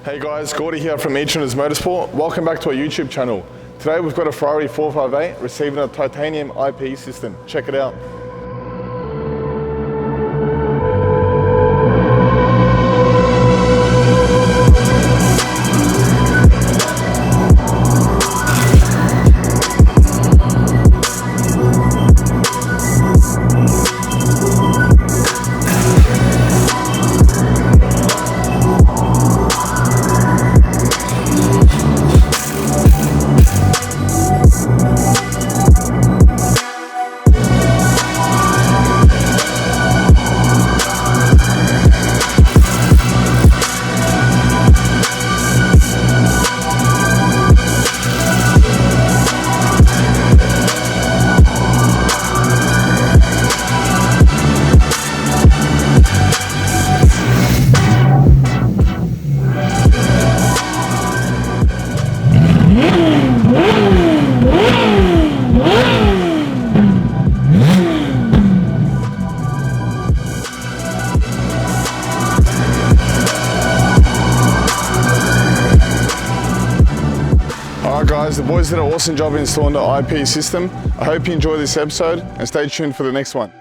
Hey guys, Gordy here from Each-Runners Motorsport. Welcome back to our YouTube channel. Today we've got a Ferrari 458 receiving a titanium iPE system. Check it out. Alright guys, the boys did an awesome job installing the iPE system. I hope you enjoyed this episode and stay tuned for the next one.